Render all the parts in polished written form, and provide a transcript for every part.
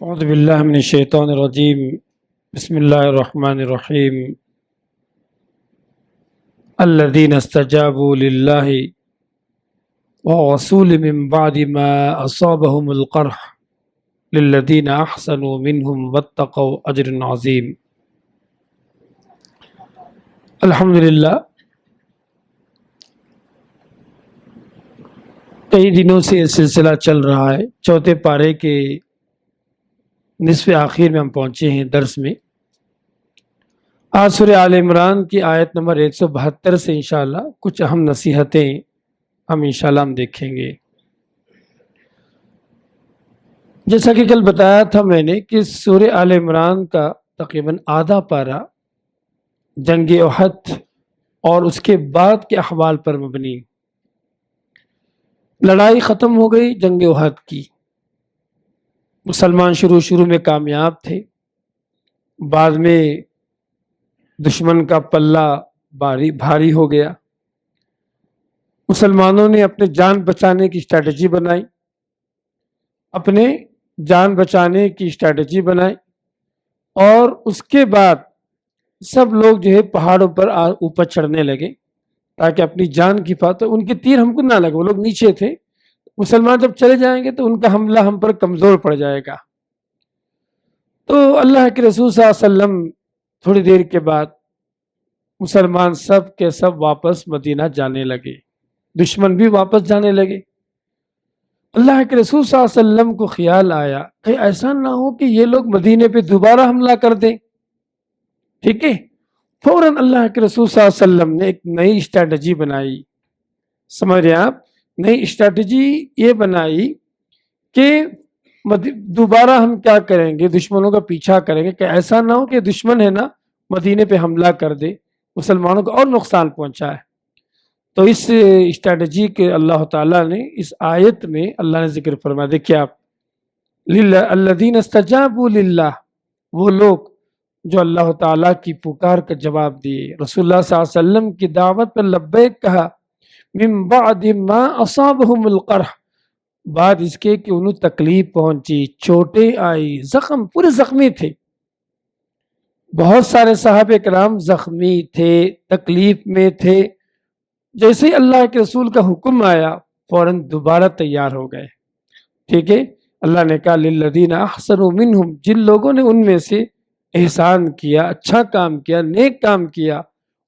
اعوذ باللہ من الشیطان الرجیم بسم اللہ الرحمن الرحیم الذین استجابوا للہ ورسول من بعد ما اصابهم القرح للذین احسنوا منهم واتقوا اجر عظیم۔ الحمدللہ کئی دنوں سے یہ سلسلہ چل رہا ہے۔ چوتھے پارے کے نصف آخر میں ہم پہنچے ہیں درس میں۔ آج سورہ آل عمران کی آیت نمبر 172 سے انشاءاللہ کچھ اہم نصیحتیں ہم دیکھیں گے۔ جیسا کہ کل بتایا تھا میں نے کہ سورہ آل عمران کا تقریباً آدھا پارہ جنگ احد اور اس کے بعد کے احوال پر مبنی۔ لڑائی ختم ہو گئی جنگ احد کی، مسلمان شروع میں کامیاب تھے، بعد میں دشمن کا پلہ بھاری ہو گیا۔ مسلمانوں نے اپنے جان بچانے کی اسٹریٹجی بنائی اور اس کے بعد سب لوگ جو ہے پہاڑوں پر اوپر چڑھنے لگے تاکہ اپنی جان کی حفاظت۔ ان کے تیر ہم کو نہ لگے، وہ لوگ نیچے تھے۔ مسلمان جب چلے جائیں گے تو ان کا حملہ ہم پر کمزور پڑ جائے گا۔ تو اللہ کے رسول صلی اللہ علیہ وسلم تھوڑی دیر کے بعد مسلمان سب کے سب واپس مدینہ جانے لگے، دشمن بھی واپس جانے لگے۔ اللہ کے رسول صلی اللہ علیہ وسلم کو خیال آیا کہ ایسا نہ ہو کہ یہ لوگ مدینے پہ دوبارہ حملہ کر دیں، ٹھیک ہے۔ فوراً اللہ کے رسول صلی اللہ علیہ وسلم نے ایک نئی اسٹریٹجی بنائی۔ سمجھ رہے ہیں آپ؟ نئی اسٹریٹجی یہ بنائی کہ دوبارہ ہم کیا کریں گے، دشمنوں کا پیچھا کریں گے کہ ایسا نہ ہو کہ دشمن ہے نا مدینے پہ حملہ کر دے، مسلمانوں کو اور نقصان پہنچائے۔ تو اس اسٹریٹجی کے اللہ تعالیٰ نے اس آیت میں اللہ نے ذکر فرمایا۔ دیکھیے آپ، الذین استجابوا للہ، وہ لوگ جو اللہ تعالیٰ کی پکار کا جواب دیے، رسول اللہ صلی اللہ علیہ وسلم کی دعوت پر لبیک کہا، من بعد ما اصابهم القرح، بعد اس کے کہ انہیں تکلیف پہنچی، چوٹیں آئی، زخم، پورے زخمی تھے۔ بہت سارے صحابہ کرام زخمی تھے، تکلیف میں تھے۔ جیسے ہی اللہ کے رسول کا حکم آیا فوراً دوبارہ تیار ہو گئے، ٹھیک ہے۔ اللہ نے کہا للذین احسنوا منہم، جن لوگوں نے ان میں سے احسان کیا، اچھا کام کیا، نیک کام کیا،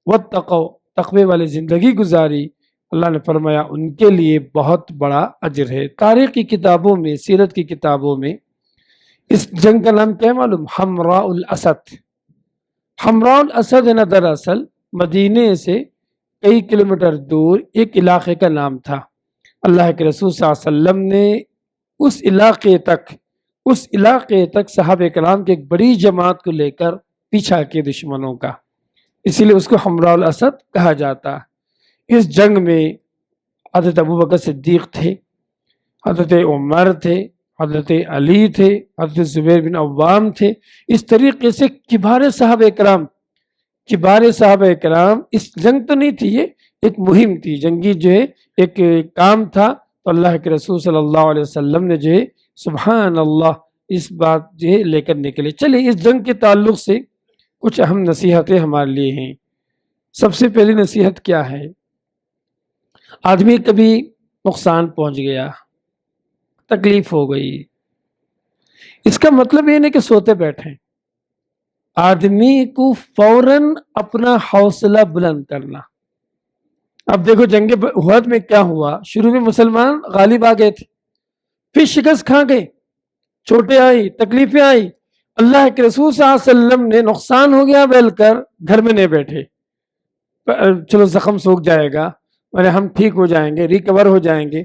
واتقوا، تقوی والی زندگی گزاری، اللہ نے فرمایا ان کے لیے بہت بڑا اجر ہے۔ تاریخ کی کتابوں میں، سیرت کی کتابوں میں اس جنگ کا نام کیا ہے معلوم؟ حمراء الاسد۔ حمراء الاسد ہے نا، دراصل مدینے سے کئی کلومیٹر دور ایک علاقے کا نام تھا۔ اللہ کے رسول صلی اللہ علیہ وسلم نے اس علاقے تک صحابہ کرام کی ایک بڑی جماعت کو لے کر پیچھا کیا دشمنوں کا، اسی لیے اس کو حمراء الاسد کہا جاتا۔ اس جنگ میں حضرت ابوبکر صدیق تھے، حضرت عمر تھے، حضرت علی تھے، حضرت زبیر بن عوام تھے۔ اس طریقے سے کبار صحابہ کرام، اس جنگ تو نہیں تھی، یہ ایک مہم تھی، جنگی جو ہے ایک کام تھا۔ تو اللہ کے رسول صلی اللہ علیہ وسلم نے جو ہے سبحان اللہ اس بات جو ہے لے کر نکلے۔ چلے اس جنگ کے تعلق سے کچھ اہم نصیحتیں ہمارے لیے ہیں۔ سب سے پہلی نصیحت کیا ہے؟ آدمی کبھی نقصان پہنچ گیا، تکلیف ہو گئی، اس کا مطلب یہ نہیں کہ سوتے بیٹھیں۔ آدمی کو فوراً اپنا حوصلہ بلند کرنا۔ اب دیکھو جنگ احد میں کیا ہوا، شروع میں مسلمان غالب آ گئے تھے، پھر شکست کھا گئے، چوٹیں آئی، تکلیفیں آئی۔ اللہ کے رسول صلی اللہ علیہ وسلم نے نقصان ہو گیا بول کر گھر میں نہیں بیٹھے، چلو زخم سوکھ جائے گا، ہم ٹھیک ہو جائیں گے، ریکور ہو جائیں گے،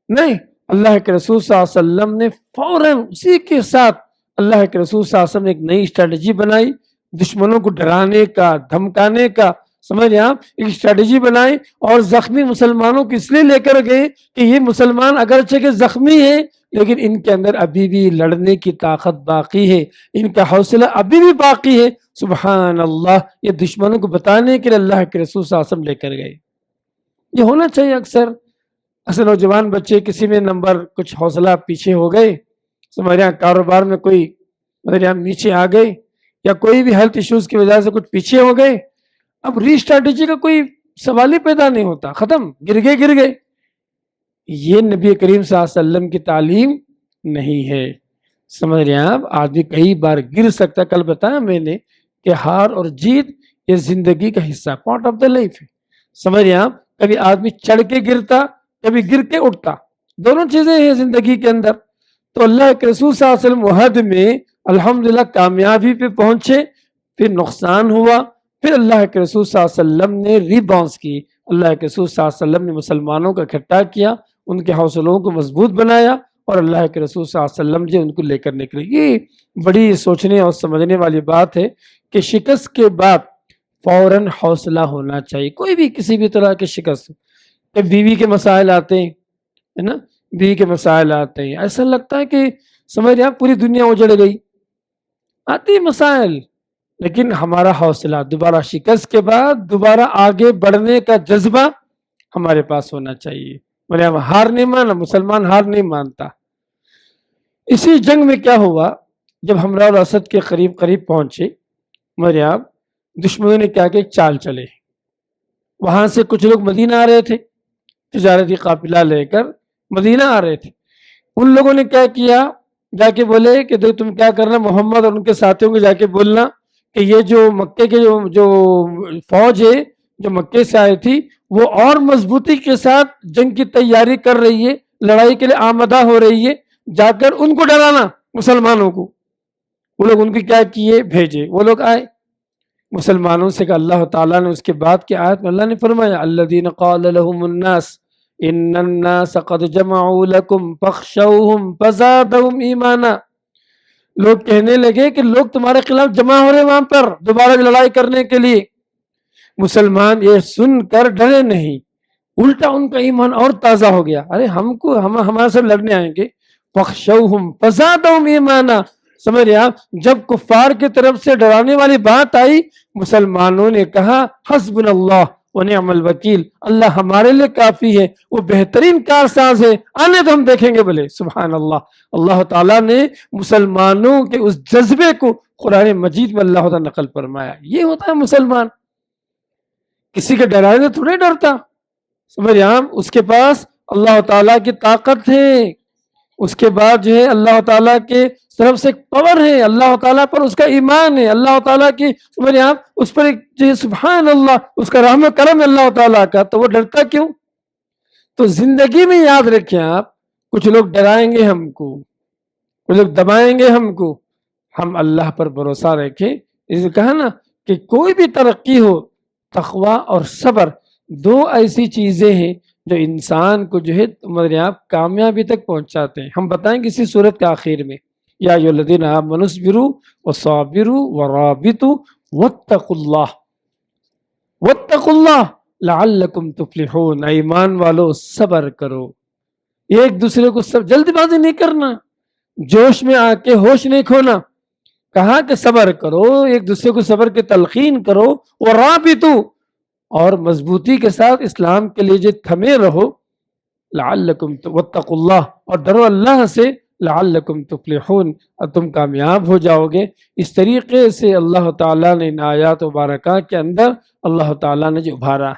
نہیں۔ اللہ کے رسول صلی اللہ علیہ وسلم نے فوراً اسی کے ساتھ اللہ کے رسول صلی اللہ علیہ وسلم نے ایک نئی اسٹریٹجی بنائی، دشمنوں کو ڈرانے کا، دھمکانے کا، سمجھ رہے آپ، ایک اسٹریٹجی بنائی اور زخمی مسلمانوں کو اس لیے لے کر گئے کہ یہ مسلمان اگرچہ کہ زخمی ہیں لیکن ان کے اندر ابھی بھی لڑنے کی طاقت باقی ہے، ان کا حوصلہ ابھی بھی باقی ہے۔ سبحان اللہ، یہ دشمنوں کو بتانے کے لیے اللہ کے رسول صلی اللہ علیہ وسلم لے کر گئے۔ یہ ہونا چاہیے اکثر نوجوان بچے کسی میں نمبر کچھ حوصلہ پیچھے ہو گئے، ہمارے یہاں کاروبار میں کوئی ہمارے یہاں نیچے آ گئے یا کوئی بھی ہیلتھ ایشوز کی وجہ سے کچھ پیچھے ہو گئے، اب ری اسٹریٹجی کا کوئی سوال ہی پیدا نہیں ہوتا، ختم، گر گئے۔ یہ نبی کریم صلی اللہ علیہ وسلم کی تعلیم نہیں ہے۔ سمجھ رہے ہیں آپ؟ آدمی کئی بار گر سکتا، کل بتایا میں نے کہ ہار اور جیت یہ زندگی کا حصہ، پارٹ آف دا لائف ہے۔ سمجھ رہے ہیں آپ؟ کبھی آدمی چڑھ کے گرتا، کبھی گر کے اٹھتا، دونوں چیزیں ہیں زندگی کے اندر۔ تو اللہ کے رسول صلی اللہ علیہ وسلم وحد میں الحمدللہ کامیابی پہ پہنچے، پھر نقصان ہوا، پھر اللہ کے رسول صلی اللہ علیہ وسلم نے ریباؤنس کی، اللہ کے رسول صلی اللہ علیہ وسلم نے مسلمانوں کا اکٹھا کیا، ان کے حوصلوں کو مضبوط بنایا، اور اللہ کے رسول صلی اللہ علیہ وسلم جو ان کو لے کر نکلے۔ یہ بڑی سوچنے اور سمجھنے والی بات ہے کہ شکست کے بعد فوراً حوصلہ ہونا چاہیے، کوئی بھی کسی بھی طرح کی شکست، کہ بیوی کے مسائل آتے ہیں، ہے نا، بیوی کے مسائل آتے ہیں، ایسا لگتا ہے کہ سمجھ رہے ہیں پوری دنیا اجڑ گئی، آتی مسائل، لیکن ہمارا حوصلہ دوبارہ شکست کے بعد دوبارہ آگے بڑھنے کا جذبہ ہمارے پاس ہونا چاہیے۔ میرے ہم ہار نہیں مانا، مسلمان ہار نہیں مانتا۔ اسی جنگ میں کیا ہوا، جب ہمراہ الاسد کے قریب پہنچے، میرے آپ دشمنوں نے کیا کہ چال چلے، وہاں سے کچھ لوگ مدینہ آ رہے تھے، تجارتی قافلہ لے کر مدینہ آ رہے تھے۔ ان لوگوں نے کیا کیا، جا کے بولے کہ دیکھ تم کیا کرنا، محمد اور ان کے ساتھیوں کو جا کے بولنا کہ یہ جو مکے کے جو فوج ہے جو مکے سے آئی تھی وہ اور مضبوطی کے ساتھ جنگ کی تیاری کر رہی ہے، لڑائی کے لیے آمادہ ہو رہی ہے، جا کر ان کو ڈرانا مسلمانوں کو۔ وہ لوگ ان کی کیا کیے، بھیجے، وہ لوگ آئے مسلمانوں سے، کہ اللہ تعالیٰ نے اس کے بعد کی آیت میں اللہ نے فرمایا الذین قال لهم الناس ان الناس قد جمعوا لكم فاخشوهم فزادهم ایمانا۔ لوگ کہنے لگے کہ لوگ تمہارے خلاف جمع ہو رہے وہاں پر دوبارہ لڑائی کرنے کے لیے، مسلمان یہ سن کر ڈرے نہیں، الٹا ان کا ایمان اور تازہ ہو گیا، ارے ہمارے ساتھ لڑنے آئیں گے، فخشوہم فزادہم ایمانا۔ سمجھ رہے آپ، جب کفار کی طرف سے ڈرانے والی بات آئی، مسلمانوں نے کہا حسبنا اللہ ونعم الوکیل، اللہ ہمارے لیے کافی ہے، وہ بہترین کارساز ہے، آنے تو ہم دیکھیں گے بولے۔ سبحان اللہ، اللہ تعالیٰ نے مسلمانوں کے اس جذبے کو قرآن مجید میں اللہ تعالیٰ نقل فرمایا۔ یہ ہوتا ہے مسلمان، کسی کے ڈرانے سے تھوڑے ڈرتا، سمجھ رہے ہیں، اس کے پاس اللہ تعالیٰ کی طاقت ہے، اس کے بعد جو ہے اللہ تعالیٰ کے طرف سے پاور ہے، اللہ تعالیٰ پر اس کا ایمان ہے، اللہ تعالیٰ کی سمجھ رہے ہیں اس پر ایک سبحان اللہ، اس کا رحم و کرم ہے اللہ تعالیٰ کا، تو وہ ڈرتا کیوں؟ تو زندگی میں یاد رکھیں آپ، کچھ لوگ ڈرائیں گے ہم کو، کچھ لوگ دبائیں گے ہم کو، ہم اللہ پر بھروسہ رکھیں۔ اس نے کہا نا کہ کوئی بھی ترقی ہو، تقوی اور صبر دو ایسی چیزیں ہیں جو انسان کو جو ہے آپ کامیابی تک پہنچاتے ہیں۔ ہم بتائیں گے اسی صورت کے آخر میں، یا ایھا الذین آمنوا اصبروا وصابروا ورابطوا واتقوا اللہ لعلکم تفلحون۔ ایمان والو صبر کرو، ایک دوسرے کو جلد بازی نہیں کرنا، جوش میں آ کے ہوش نہیں کھونا، کہا کہ صبر کرو، ایک دوسرے کو صبر کی تلقین کرو، ورابطوا، اور مضبوطی کے ساتھ اسلام کے لیے جو تھمے رہو، لعلکم واتقوا اللہ، اور ڈرو اللہ سے، لعلکم تفلحون، اور تم کامیاب ہو جاؤ گے۔ اس طریقے سے اللہ تعالیٰ نے ان آیات مبارکہ کے اندر اللہ تعالیٰ نے جو ابھارا،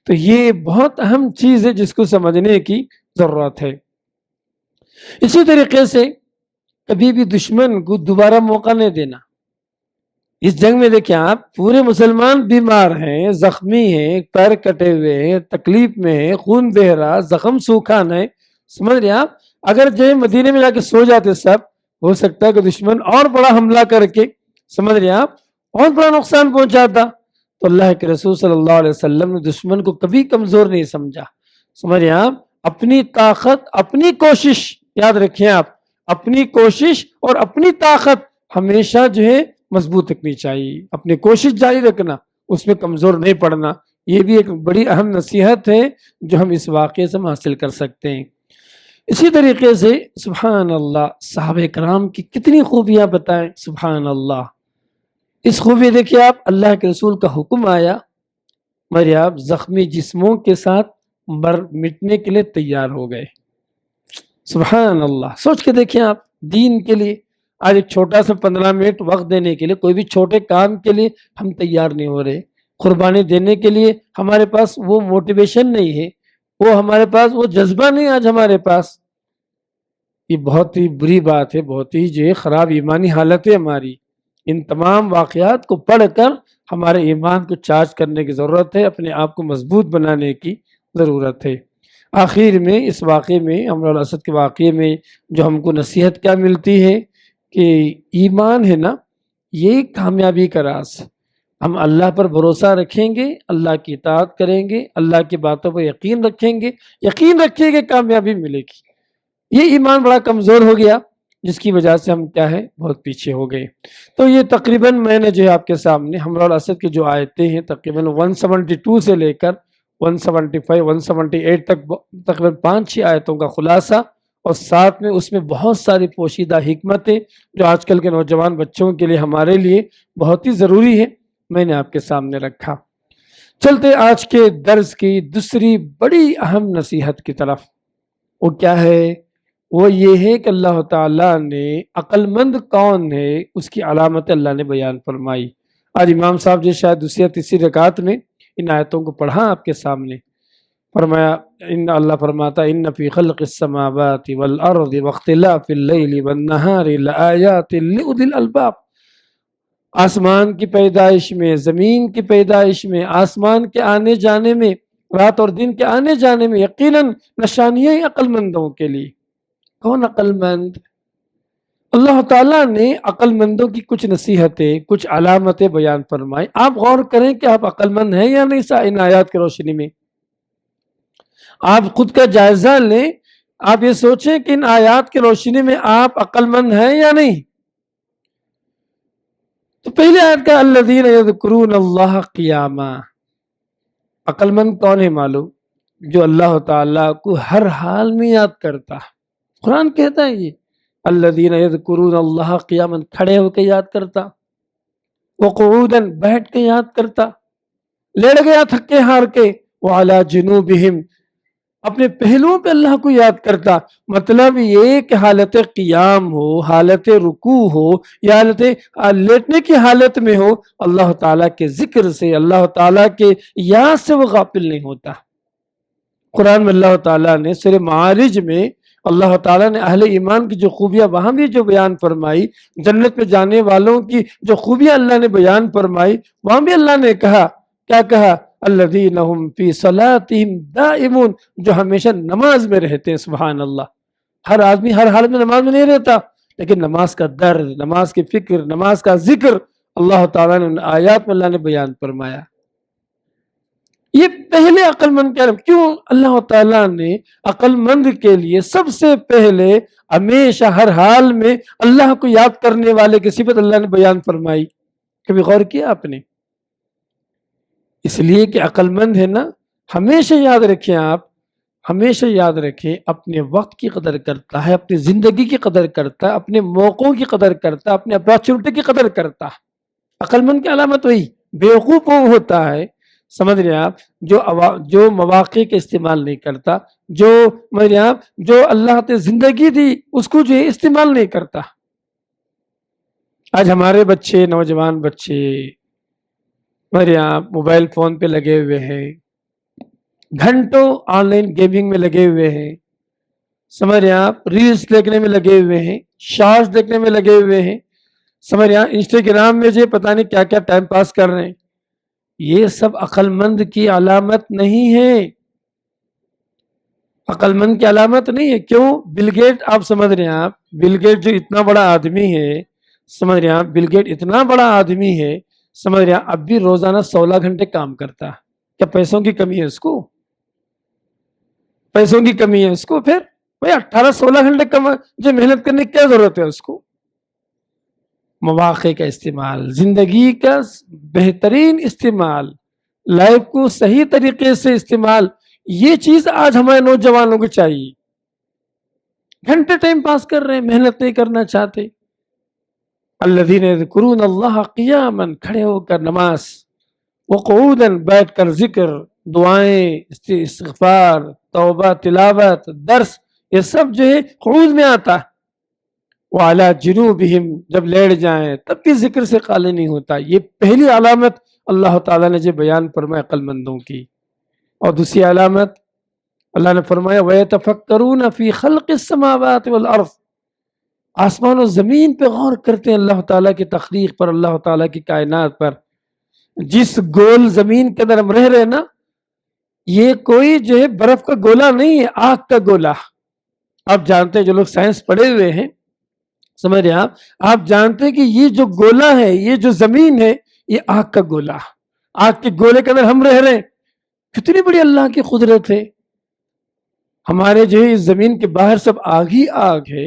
تو یہ بہت اہم چیز ہے جس کو سمجھنے کی ضرورت ہے۔ اسی طریقے سے کبھی بھی دشمن کو دوبارہ موقع نہیں دینا۔ اس جنگ میں دیکھیں آپ، پورے مسلمان بیمار ہیں، زخمی ہیں، پیر کٹے ہوئے ہیں، تکلیف میں ہیں، خون بہ رہا، زخم سوکھان ہے، سمجھ رہے آپ، اگر جو مدینے میں جا کے سو جاتے سب، ہو سکتا ہے کہ دشمن اور بڑا حملہ کر کے، سمجھ رہے آپ، اور بڑا نقصان پہنچاتا۔ تو اللہ کے رسول صلی اللہ علیہ وسلم نے دشمن کو کبھی کمزور نہیں سمجھا، سمجھ رہے آپ، اپنی طاقت، اپنی کوشش، یاد رکھیں آپ، اپنی کوشش اور اپنی طاقت ہمیشہ جو ہے مضبوط رکھنی چاہیے، اپنی کوشش جاری رکھنا، اس میں کمزور نہیں پڑنا۔ یہ بھی ایک بڑی اہم نصیحت ہے جو ہم اس واقعے سے حاصل کر سکتے ہیں۔ اسی طریقے سے سبحان اللہ، صحابہ کرام کی کتنی خوبیاں بتائیں، سبحان اللہ۔ اس خوبی دیکھیے آپ، اللہ کے رسول کا حکم آیا، میرے آپ زخمی جسموں کے ساتھ مٹنے کے لیے تیار ہو گئے، سبحان اللہ۔ سوچ کے دیکھیں آپ، دین کے لیے آج ایک چھوٹا سا 15 منٹ وقت دینے کے لیے، کوئی بھی چھوٹے کام کے لیے ہم تیار نہیں ہو رہے، قربانی دینے کے لیے ہمارے پاس وہ موٹیویشن نہیں ہے، وہ ہمارے پاس وہ جذبہ نہیں آج ہمارے پاس. یہ بہت ہی بری بات ہے، بہت ہی جو ہے خراب ایمانی حالت ہے ہماری. ان تمام واقعات کو پڑھ کر ہمارے ایمان کو چارج کرنے کی ضرورت ہے، اپنے آپ کو مضبوط بنانے کی ضرورت ہے. آخر میں اس واقعے میں، امر الاسد کے واقعے میں جو ہم کو نصیحت کیا ملتی ہے کہ ایمان ہے نا، یہ کامیابی کا راز. ہم اللہ پر بھروسہ رکھیں گے، اللہ کی اطاعت کریں گے، اللہ کی باتوں پر یقین رکھیں گے، یقین رکھیں گے کامیابی ملے گی. یہ ایمان بڑا کمزور ہو گیا، جس کی وجہ سے ہم کیا ہے بہت پیچھے ہو گئے. تو یہ تقریباً میں نے جو ہے آپ کے سامنے حمر الاسد کی جو آیتیں ہیں تقریباً 172 سے لے کر 175 178 تک تقریباً 5-6 آیتوں کا خلاصہ، اور ساتھ میں اس میں بہت ساری پوشیدہ حکمتیں جو آج کل کے نوجوان بچوں کے لیے ہمارے لیے بہت ہی ضروری ہے، میں نے آپ کے سامنے رکھا. چلتے آج کے درس کی دوسری بڑی اہم نصیحت کی طرف. وہ کیا ہے؟ وہ یہ ہے کہ اللہ تعالیٰ نے عقل مند کون ہے اس کی علامت اللہ نے بیان فرمائی. آج امام صاحب جو شاید دوسری یا تیسری رکعت میں ان آیتوں کو پڑھا آپ کے سامنے. فرمایا ان اللہ فرماتا ان فی خلق السماوات والارض واختلاف اللیل والنہار لآیات لأولی الالباب. آسمان کی پیدائش میں، زمین کی پیدائش میں، آسمان کے آنے جانے میں، رات اور دن کے آنے جانے میں یقیناً نشانیاں عقل مندوں کے لیے. کون عقل مند؟ اللہ تعالیٰ نے عقل مندوں کی کچھ نصیحتیں، کچھ علامتیں بیان فرمائی. آپ غور کریں کہ آپ عقل مند ہیں یا نہیں ان آیات کی روشنی میں. آپ خود کا جائزہ لیں، آپ یہ سوچیں کہ ان آیات کی روشنی میں آپ عقل مند ہیں یا نہیں. تو پہلے آیت کا الذین یذکرون اللہ قیاما. عقل مند کون ہے معلوم؟ جو اللہ تعالیٰ کو ہر حال میں یاد کرتا. قرآن کہتا ہے یہ الذین یذکرون اللہ قیاما، کھڑے ہو کے یاد کرتا، وقعودا بیٹھ کے یاد کرتا، لیٹ گیا تھکے ہار کے، وعلی جنوبہم اپنے پہلوؤں پہ اللہ کو یاد کرتا. مطلب یہ کہ حالت قیام ہو، حالت رکوع ہو یا حالت لیٹنے کی حالت میں ہو، اللہ تعالیٰ کے ذکر سے، اللہ تعالیٰ کے یاد سے وہ غافل نہیں ہوتا. قرآن میں اللہ تعالیٰ نے سورہ معارج میں اللہ تعالیٰ نے اہل ایمان کی جو خوبیاں وہاں بھی جو بیان فرمائی، جنت میں جانے والوں کی جو خوبیاں اللہ نے بیان فرمائی، وہاں بھی اللہ نے کہا، کیا کہا؟ الذین هم فی صلاتہم دائمون، جو ہمیشہ نماز میں رہتے ہیں. سبحان اللہ. ہر آدمی ہر حال میں نماز میں نہیں رہتا، لیکن نماز کا درد، نماز کی فکر، نماز کا ذکر اللہ تعالیٰ نے ان آیات میں اللہ نے بیان فرمایا. یہ پہلے عقل مند کیا؟ کیوں اللہ تعالیٰ نے عقل مند کے لیے سب سے پہلے ہمیشہ ہر حال میں اللہ کو یاد کرنے والے کی صفت اللہ نے بیان فرمائی؟ کبھی غور کیا آپ نے؟ اس لیے کہ عقل مند ہے نا، ہمیشہ یاد رکھیں، آپ ہمیشہ یاد رکھیں اپنے وقت کی قدر کرتا ہے، اپنی زندگی کی قدر کرتا ہے، اپنے موقعوں کی قدر کرتا ہے، اپنے اپارچونٹی کی قدر کرتا ہے. عقل مند کی علامت وہی. بیوقوف وہ ہوتا ہے، سمجھ رہے ہیں آپ، جو مواقع کے استعمال نہیں کرتا، جو اللہ نے زندگی دی اس کو جو ہے استعمال نہیں کرتا. آج ہمارے بچے، نوجوان بچے موبائل فون پہ لگے ہوئے ہیں، گھنٹوں آن لائن گیمنگ میں لگے ہوئے ہیں، سمجھ رہے ہیں آپ، ریلز دیکھنے میں لگے ہوئے ہیں، شارٹس دیکھنے میں لگے ہوئے ہیں، سمجھ رہے ہیں انسٹاگرام میں جو پتہ نہیں کیا کیا ٹائم پاس کر رہے ہیں. یہ سب عقل مند کی علامت نہیں ہے. عقل مند کی علامت نہیں ہے. کیوں؟ بل گیٹ، آپ سمجھ رہے ہیں، آپ بل گیٹ جو اتنا بڑا آدمی ہے، سمجھ رہے ہیں آپ، بل گیٹ اتنا بڑا آدمی ہے، سمجھ رہے ہیں، اب بھی روزانہ 16 گھنٹے کام کرتا. کیا پیسوں کی کمی ہے اس کو؟ پیسوں کی کمی ہے اس کو؟ پھر بھائی 18-16 گھنٹے جو محنت کرنے کی کیا ضرورت ہے اس کو؟ مواقع کا استعمال، زندگی کا بہترین استعمال، لائف کو صحیح طریقے سے استعمال، یہ چیز آج ہمارے نوجوانوں کو چاہیے. گھنٹے ٹائم پاس کر رہے ہیں، محنت نہیں کرنا چاہتے. الذین یذکرون اللہ قیاما، کھڑے ہو کر نماز، وقعودا بیٹھ کر ذکر، دعائیں، استغفار، توبہ، تلاوت، درس، یہ سب جو ہے قعود میں آتا ہے. وعلی جنوبہم جب لیٹ جائیں تب بھی ذکر سے خالی نہیں ہوتا. یہ پہلی علامت اللہ تعالیٰ نے جو بیان فرمایا عقل مندوں کی. اور دوسری علامت اللہ نے فرمایا وَيَتَفَكَّرُونَ فِي خَلْقِ السَّمَاوَاتِ وَالْأَرْضِ آسمان و زمین پہ غور کرتے ہیں اللہ تعالیٰ کی تخلیق پر, اللہ تعالیٰ کی کائنات پر. جس گول زمین کے اندر ہم رہ رہے ہیں نا, یہ کوئی جو ہے برف کا گولا نہیں ہے, آگ کا گولا. آپ جانتے ہیں جو لوگ سائنس پڑھے ہوئے ہیں, سمجھ رہے ہیں آپ جانتے ہیں کہ یہ جو گولا ہے, یہ جو زمین ہے, یہ آگ کا گولا. آگ کے گولے کے اندر ہم رہ رہے ہیں. کتنی بڑی اللہ کی قدرت ہے. ہمارے جو ہے اس زمین کے باہر سب آگ ہی آگ ہے.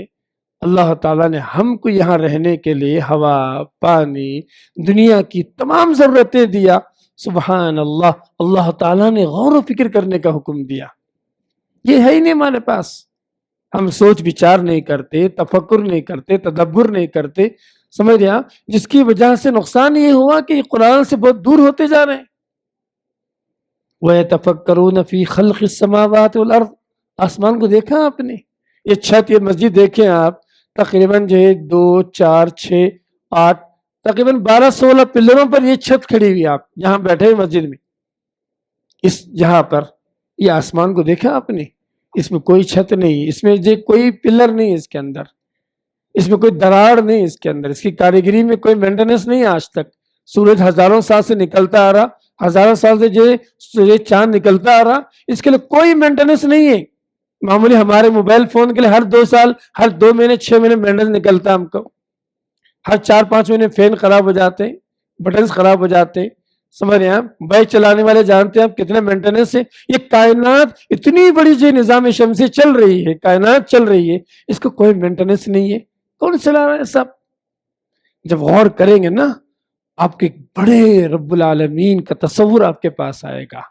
اللہ تعالیٰ نے ہم کو یہاں رہنے کے لیے ہوا, پانی, دنیا کی تمام ضرورتیں دیا. سبحان اللہ, اللہ تعالیٰ نے غور و فکر کرنے کا حکم دیا. یہ ہے ہی نہیں ہمارے پاس. ہم سوچ وچار نہیں کرتے, تفکر نہیں کرتے, تدبر نہیں کرتے. سمجھ رہے ہیں جس کی وجہ سے نقصان یہ ہوا کہ قرآن سے بہت دور ہوتے جا رہے ہیں. وَيَتَفَكَّرُونَ فِي خَلْقِ السَّمَاوَاتِ وَالْأَرْضِ آسمان کو دیکھا آپ نے, یہ چھت, یہ مسجد دیکھیں آپ, تقریباً جو ہے 2 4 6 8 تقریباً 12-16 پلروں پر یہ چھت کھڑی ہوئی. آپ جہاں بیٹھے ہوئے مسجد میں, اس جہاں پر یہ آسمان کو دیکھا آپ نے, اس میں کوئی چھت نہیں, اس میں جو کوئی پلر نہیں, اس کے اندر اس میں کوئی دراڑ نہیں, اس کے اندر اس کی کاریگری میں کوئی مینٹیننس نہیں. آج تک سورج ہزاروں سال سے نکلتا آ رہا, ہزاروں سال سے جو چاند نکلتا آ رہا, اس کے لیے کوئی مینٹیننس نہیں ہے. معمولی ہمارے موبائل فون کے لیے ہر 2 سال, ہر 2 مہینے 6 مہینے مینٹیننس نکلتا. ہم کو ہر 4-5 مہینے فین خراب ہو جاتے ہیں, بٹنز خراب ہو جاتے ہیں. سمجھ رہے ہیں آپ, بائک چلانے والے جانتے ہیں آپ کتنے مینٹیننس ہے. یہ کائنات اتنی بڑی جو نظام شمسی چل رہی ہے, کائنات چل رہی ہے, اس کو کوئی مینٹیننس نہیں ہے. کون چلا رہا ہے سب؟ جب غور کریں گے نا, آپ کے بڑے رب العالمین کا تصور آپ کے پاس آئے گا,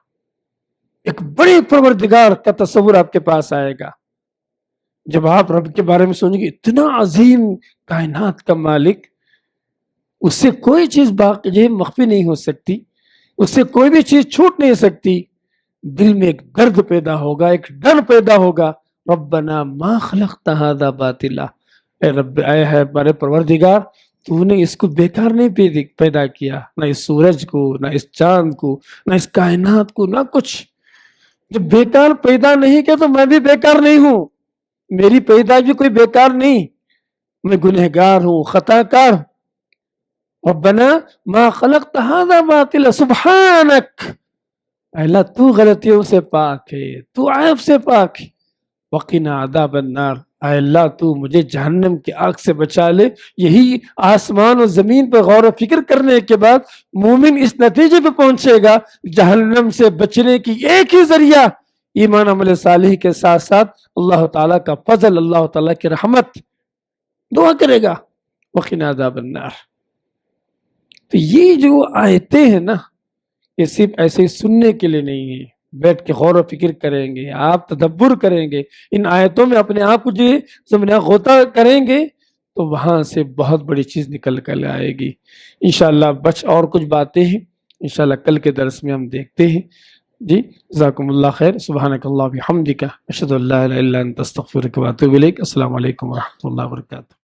ایک بڑے پروردگار کا تصور آپ کے پاس آئے گا. جب آپ رب کے بارے میں سوچیں گے, اتنا عظیم کائنات کا مالک, اس سے کوئی چیز باقی مخفی نہیں ہو سکتی, اس سے کوئی بھی چیز چھوٹ نہیں سکتی. دل میں ایک درد پیدا ہوگا, ایک ڈر پیدا ہوگا, ربنا ما خلقت ھذا باطلا, اے رب, اے ہے ہمارے پروردگار, تو نے اس کو بیکار نہیں پیدا کیا, نہ اس سورج کو, نہ اس چاند کو, نہ اس کائنات کو, نہ کچھ. جب بیکار پیدا نہیں کیا تو میں بھی بیکار نہیں ہوں, میری پیدائش بھی کوئی بیکار نہیں. میں گنہگار ہوں, خطا کار. ربنا ما خلقت ھذا باطلا سبحانک, اللہ تو غلطیوں سے پاک ہے, تو عیب سے پاک ہے. وقنا عذاب النار, اے اللہ تو مجھے جہنم کی آگ سے بچا لے. یہی آسمان و زمین پر غور و فکر کرنے کے بعد مومن اس نتیجے پہ پہنچے گا, جہنم سے بچنے کی ایک ہی ذریعہ ایمان عمل صالح کے ساتھ ساتھ اللہ تعالیٰ کا فضل, اللہ تعالیٰ کی رحمت. دعا کرے گا وقنا عذاب النار. تو یہ جو آیتیں ہیں نا, یہ صرف ایسے ہی سننے کے لیے نہیں ہے, بیٹھ کے غور و فکر کریں گے, آپ تدبر کریں گے, ان آیتوں میں اپنے آپ کو جو غوطہ کریں گے, تو وہاں سے بہت بڑی چیز نکل کر آئے گی انشاءاللہ. اور کچھ باتیں ہیں انشاءاللہ کل کے درس میں ہم دیکھتے ہیں. جی جزاکم اللہ خیر. سبحانک اللہ بحمدک, اشہد ان لا الہ الا انت استغفرک و اتوب الیک. السلام علیکم ورحمۃ اللہ وبرکاتہ.